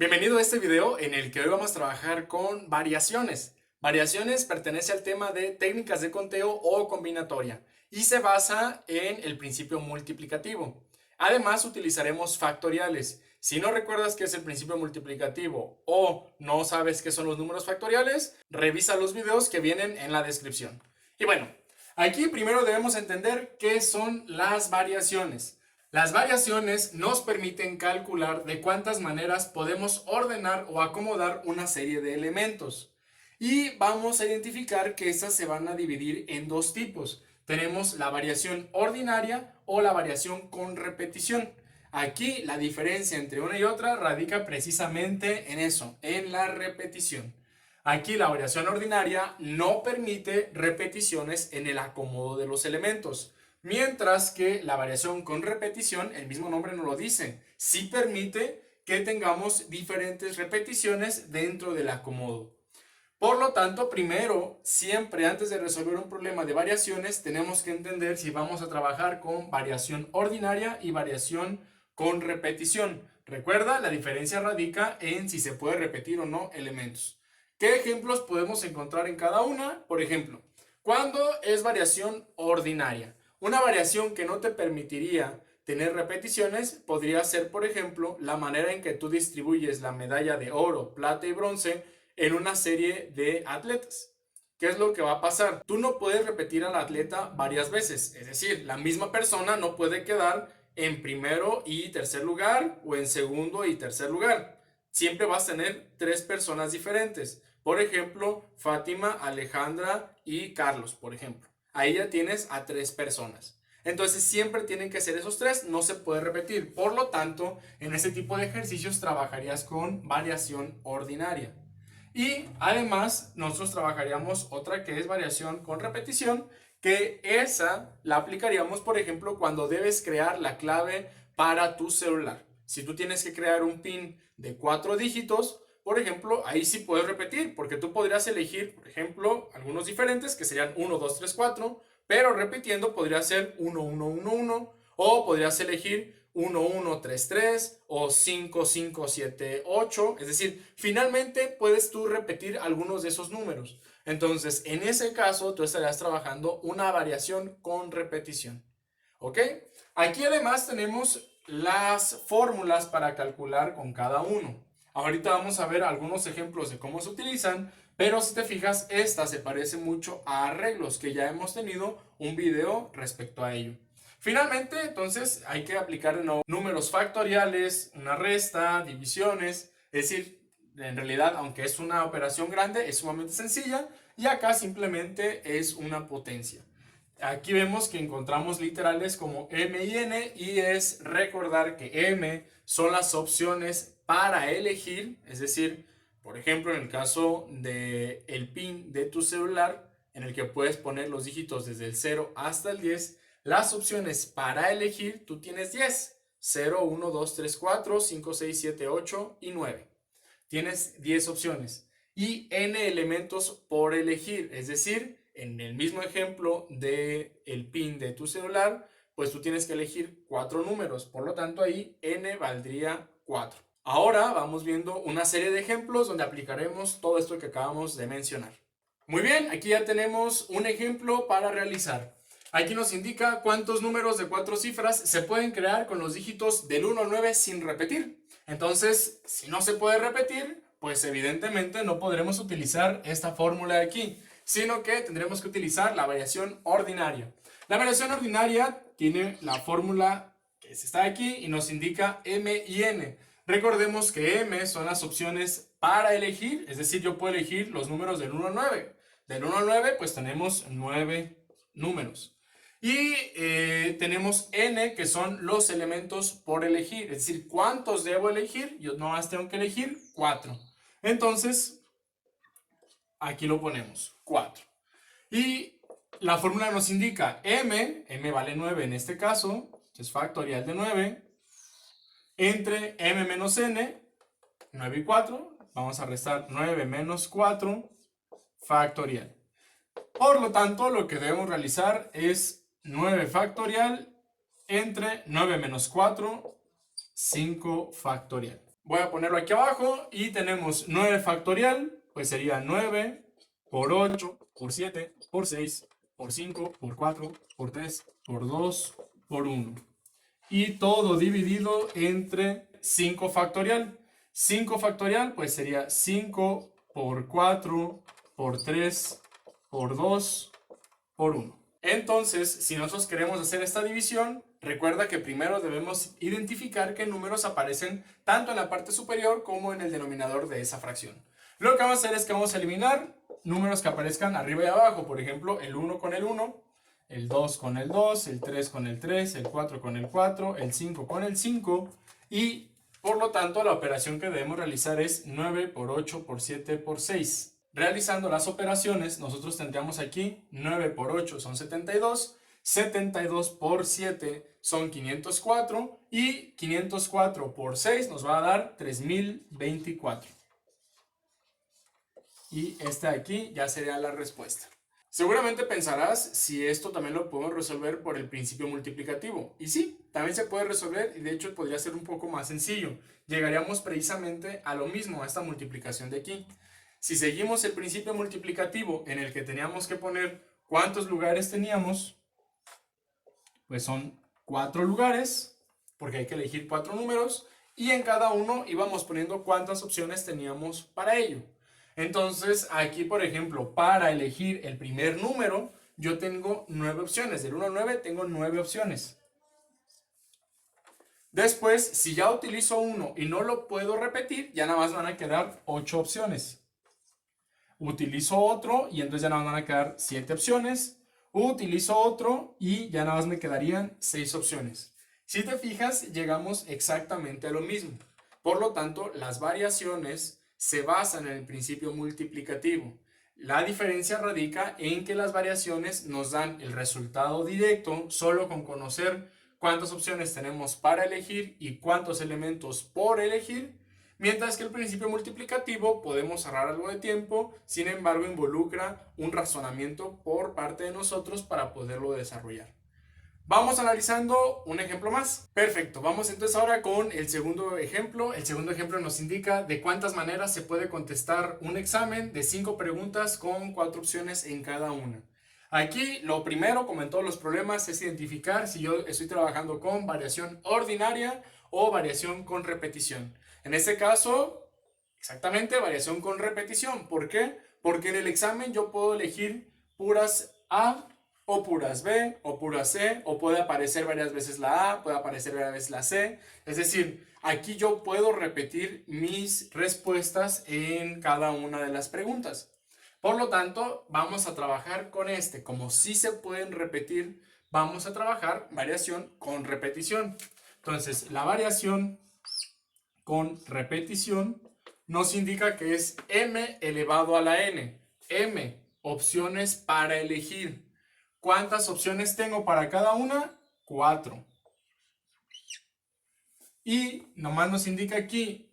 Bienvenido a este video en el que hoy vamos a trabajar con variaciones. Variaciones pertenece al tema de técnicas de conteo o combinatoria y se basa en el principio multiplicativo. Además utilizaremos factoriales. Si no recuerdas qué es el principio multiplicativo o no sabes qué son los números factoriales, revisa los videos que vienen en la descripción. Y bueno, aquí primero debemos entender qué son las variaciones. Las variaciones nos permiten calcular de cuántas maneras podemos ordenar o acomodar una serie de elementos. Y vamos a identificar que estas se van a dividir en dos tipos. Tenemos la variación ordinaria o la variación con repetición. Aquí la diferencia entre una y otra radica precisamente en eso, en la repetición. Aquí la variación ordinaria no permite repeticiones en el acomodo de los elementos. Mientras que la variación con repetición, el mismo nombre nos lo dice, sí permite que tengamos diferentes repeticiones dentro del acomodo. Por lo tanto, primero, siempre antes de resolver un problema de variaciones, tenemos que entender si vamos a trabajar con variación ordinaria y variación con repetición. Recuerda, la diferencia radica en si se puede repetir o no elementos. ¿Qué ejemplos podemos encontrar en cada una? Por ejemplo, ¿cuándo es variación ordinaria? Una variación que no te permitiría tener repeticiones podría ser, por ejemplo, la manera en que tú distribuyes la medalla de oro, plata y bronce en una serie de atletas. ¿Qué es lo que va a pasar? Tú no puedes repetir al atleta varias veces, es decir, la misma persona no puede quedar en primero y tercer lugar o en segundo y tercer lugar. Siempre vas a tener tres personas diferentes. Por ejemplo, Fátima, Alejandra y Carlos, por ejemplo. Ahí ya tienes a tres personas. Entonces siempre tienen que ser esos tres, no se puede repetir. Por lo tanto, en ese tipo de ejercicios trabajarías con variación ordinaria. Y además, nosotros trabajaríamos otra que es variación con repetición, que esa la aplicaríamos, por ejemplo, cuando debes crear la clave para tu celular. Si tú tienes que crear un PIN de 4 dígitos, por ejemplo, ahí sí puedes repetir, porque tú podrías elegir, por ejemplo, algunos diferentes que serían 1, 2, 3, 4, pero repitiendo podría ser 1, 1, 1, 1, o podrías elegir 1, 1, 3, 3 o 5, 5, 7, 8. Es decir, finalmente puedes tú repetir algunos de esos números. Entonces, en ese caso, tú estarías trabajando una variación con repetición. ¿Ok? Aquí además tenemos las fórmulas para calcular con cada uno. Ahorita vamos a ver algunos ejemplos de cómo se utilizan, pero si te fijas, esta se parece mucho a arreglos, que ya hemos tenido un video respecto a ello. Finalmente, entonces, hay que aplicar de nuevo números factoriales, una resta, divisiones, es decir, en realidad, aunque es una operación grande, es sumamente sencilla, y acá simplemente es una potencia. Aquí vemos que encontramos literales como m y n, y es recordar que m son las opciones para elegir, es decir, por ejemplo, en el caso del PIN de tu celular, en el que puedes poner los dígitos desde el 0 hasta el 10, las opciones para elegir, tú tienes 10, 0, 1, 2, 3, 4, 5, 6, 7, 8 y 9. Tienes 10 opciones y n elementos por elegir, es decir, en el mismo ejemplo del PIN de tu celular, pues tú tienes que elegir 4 números, por lo tanto ahí n valdría 4. Ahora vamos viendo una serie de ejemplos donde aplicaremos todo esto que acabamos de mencionar. Muy bien, aquí ya tenemos un ejemplo para realizar. Aquí nos indica cuántos números de 4 cifras se pueden crear con los dígitos del 1 al 9 sin repetir. Entonces, si no se puede repetir, pues evidentemente no podremos utilizar esta fórmula de aquí, sino que tendremos que utilizar la variación ordinaria. La variación ordinaria tiene la fórmula que está aquí y nos indica m y n. Recordemos que m son las opciones para elegir, es decir, yo puedo elegir los números del 1 al 9. Del 1 al 9, pues tenemos 9 números. Y tenemos n, que son los elementos por elegir, es decir, ¿cuántos debo elegir? Yo nomás tengo que elegir 4. Entonces, aquí lo ponemos, 4. Y la fórmula nos indica m vale 9 en este caso, es factorial de 9, entre m menos n, 9 y 4, vamos a restar 9 menos 4, factorial. Por lo tanto, lo que debemos realizar es 9 factorial entre 9 menos 4, 5 factorial. Voy a ponerlo aquí abajo y tenemos 9 factorial, pues sería 9 por 8, por 7, por 6, por 5, por 4, por 3, por 2, por 1. Y todo dividido entre 5 factorial. 5 factorial pues sería 5 por 4, por 3, por 2, por 1. Entonces, si nosotros queremos hacer esta división, recuerda que primero debemos identificar qué números aparecen tanto en la parte superior como en el denominador de esa fracción. Lo que vamos a hacer es que vamos a eliminar números que aparezcan arriba y abajo, por ejemplo, el 1 con el 1, el 2 con el 2, el 3 con el 3, el 4 con el 4, el 5 con el 5 y por lo tanto la operación que debemos realizar es 9 por 8 por 7 por 6. Realizando las operaciones, nosotros tendríamos aquí 9 por 8 son 72, 72 por 7 son 504 y 504 por 6 nos va a dar 3024. Y este de aquí ya sería la respuesta. Seguramente pensarás si esto también lo podemos resolver por el principio multiplicativo. Y sí, también se puede resolver y de hecho podría ser un poco más sencillo. Llegaríamos precisamente a lo mismo, a esta multiplicación de aquí. Si seguimos el principio multiplicativo en el que teníamos que poner cuántos lugares teníamos, pues son 4 lugares, porque hay que elegir 4 números, y en cada uno íbamos poniendo cuántas opciones teníamos para ello. Entonces, aquí, por ejemplo, para elegir el primer número, yo tengo 9 opciones. Del 1 al 9 tengo 9 opciones. Después, si ya utilizo uno y no lo puedo repetir, ya nada más van a quedar 8 opciones. Utilizo otro y entonces ya nada más van a quedar 7 opciones. Utilizo otro y ya nada más me quedarían 6 opciones. Si te fijas, llegamos exactamente a lo mismo. Por lo tanto, las variaciones se basan en el principio multiplicativo. La diferencia radica en que las variaciones nos dan el resultado directo solo con conocer cuántas opciones tenemos para elegir y cuántos elementos por elegir, mientras que el principio multiplicativo podemos ahorrar algo de tiempo, sin embargo involucra un razonamiento por parte de nosotros para poderlo desarrollar. Vamos analizando un ejemplo más. Perfecto, vamos entonces ahora con el segundo ejemplo. El segundo ejemplo nos indica de cuántas maneras se puede contestar un examen de 5 preguntas con 4 opciones en cada una. Aquí lo primero, como en todos los problemas, es identificar si yo estoy trabajando con variación ordinaria o variación con repetición. En este caso, exactamente variación con repetición. ¿Por qué? Porque en el examen yo puedo elegir puras A o puras B, o puras C, o puede aparecer varias veces la A, puede aparecer varias veces la C. Es decir, aquí yo puedo repetir mis respuestas en cada una de las preguntas. Por lo tanto, vamos a trabajar con este. Como sí se pueden repetir, vamos a trabajar variación con repetición. Entonces, la variación con repetición nos indica que es m elevado a la n. M, opciones para elegir. ¿Cuántas opciones tengo para cada una? 4. Y nomás nos indica aquí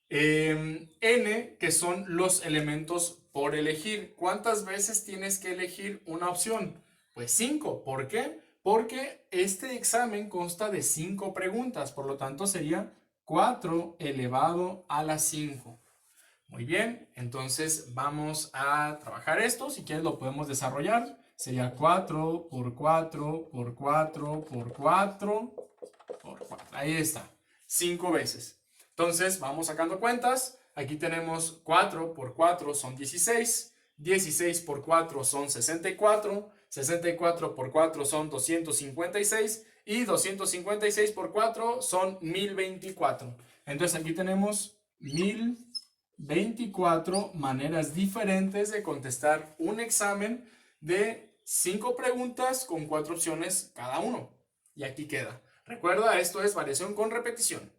n, que son los elementos por elegir. ¿Cuántas veces tienes que elegir una opción? Pues 5. ¿Por qué? Porque este examen consta de 5 preguntas, por lo tanto sería 4 elevado a la 5. Muy bien, entonces vamos a trabajar esto. Si quieres lo podemos desarrollar. Sería 4 por 4 por 4 por 4 por 4. Ahí está, 5 veces. Entonces vamos sacando cuentas. Aquí tenemos 4 por 4 son 16. 16 por 4 son 64. 64 por 4 son 256. Y 256 por 4 son 1024. Entonces aquí tenemos 1024 maneras diferentes de contestar un examen de 5 preguntas con 4 opciones cada uno. Y aquí queda. Recuerda, esto es variación con repetición.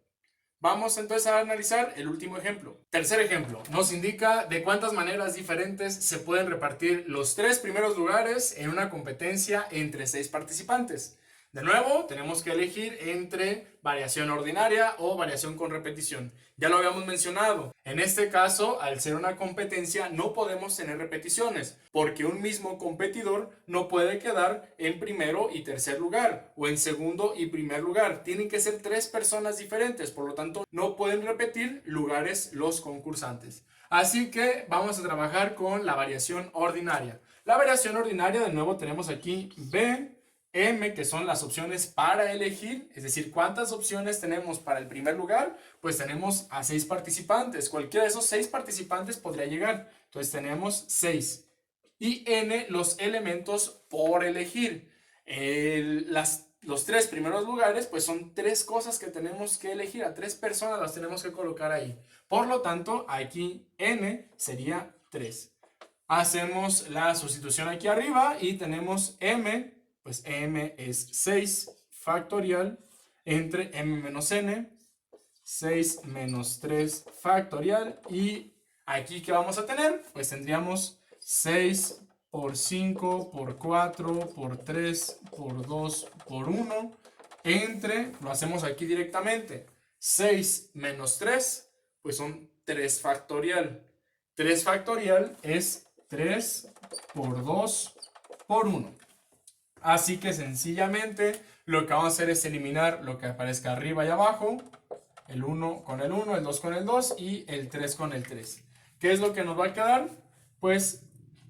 Vamos entonces a analizar el último ejemplo. Tercer ejemplo, nos indica de cuántas maneras diferentes se pueden repartir los 3 primeros lugares en una competencia entre 6 participantes. De nuevo, tenemos que elegir entre variación ordinaria o variación con repetición. Ya lo habíamos mencionado. En este caso, al ser una competencia, no podemos tener repeticiones, porque un mismo competidor no puede quedar en primero y tercer lugar, o en segundo y primer lugar. Tienen que ser 3 personas diferentes, por lo tanto, no pueden repetir lugares los concursantes. Así que vamos a trabajar con la variación ordinaria. La variación ordinaria, de nuevo, tenemos aquí B, M, que son las opciones para elegir, es decir, ¿cuántas opciones tenemos para el primer lugar? Pues tenemos a 6 participantes, cualquiera de esos 6 participantes podría llegar, entonces tenemos 6. Y N, los elementos por elegir. Los 3 primeros lugares, pues son 3 cosas que tenemos que elegir, a 3 personas las tenemos que colocar ahí. Por lo tanto, aquí N sería 3. Hacemos la sustitución aquí arriba y tenemos M, pues m es 6 factorial entre m menos n, 6 menos 3 factorial, y aquí ¿qué vamos a tener? Pues tendríamos 6 por 5 por 4 por 3 por 2 por 1 entre, lo hacemos aquí directamente, 6 menos 3, pues son 3 factorial. 3 factorial es 3 por 2 por 1. Así que sencillamente lo que vamos a hacer es eliminar lo que aparezca arriba y abajo, el 1 con el 1, el 2 con el 2 y el 3 con el 3. ¿Qué es lo que nos va a quedar? Pues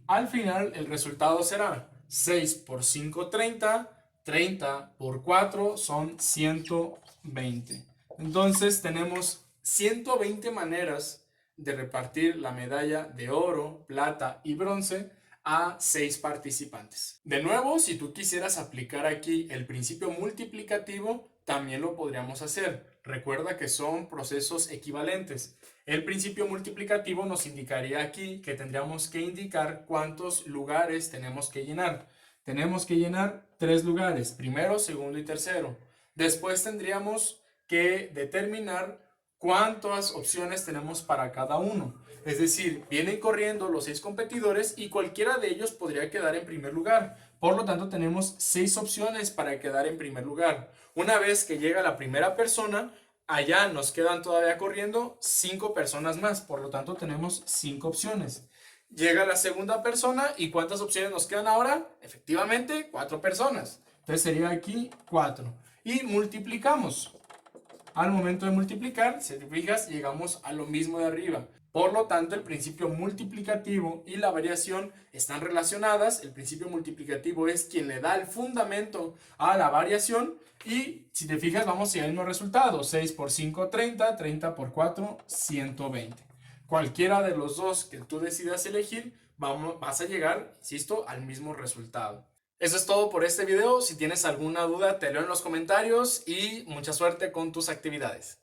al final el resultado será 6 por 5, 30, 30 por 4 son 120. Entonces tenemos 120 maneras de repartir la medalla de oro, plata y bronce a 6 participantes. De nuevo, si tú quisieras aplicar aquí el principio multiplicativo, también lo podríamos hacer. Recuerda que son procesos equivalentes. El principio multiplicativo nos indicaría aquí que tendríamos que indicar cuántos lugares tenemos que llenar. Tenemos que llenar 3 lugares, primero, segundo y tercero. Después tendríamos que determinar cuántas opciones tenemos para cada uno. Es decir, vienen corriendo los 6 competidores y cualquiera de ellos podría quedar en primer lugar. Por lo tanto, tenemos 6 opciones para quedar en primer lugar. Una vez que llega la primera persona, allá nos quedan todavía corriendo 5 personas más. Por lo tanto, tenemos 5 opciones. Llega la segunda persona y ¿cuántas opciones nos quedan ahora? Efectivamente, 4 personas. Entonces sería aquí 4. Y multiplicamos. Al momento de multiplicar, si te fijas, llegamos a lo mismo de arriba. Por lo tanto, el principio multiplicativo y la variación están relacionadas. El principio multiplicativo es quien le da el fundamento a la variación. Y si te fijas, vamos a llegar al mismo resultado. 6 por 5, 30. 30 por 4, 120. Cualquiera de los dos que tú decidas elegir, vas a llegar, insisto, al mismo resultado. Eso es todo por este video. Si tienes alguna duda, te leo en los comentarios y mucha suerte con tus actividades.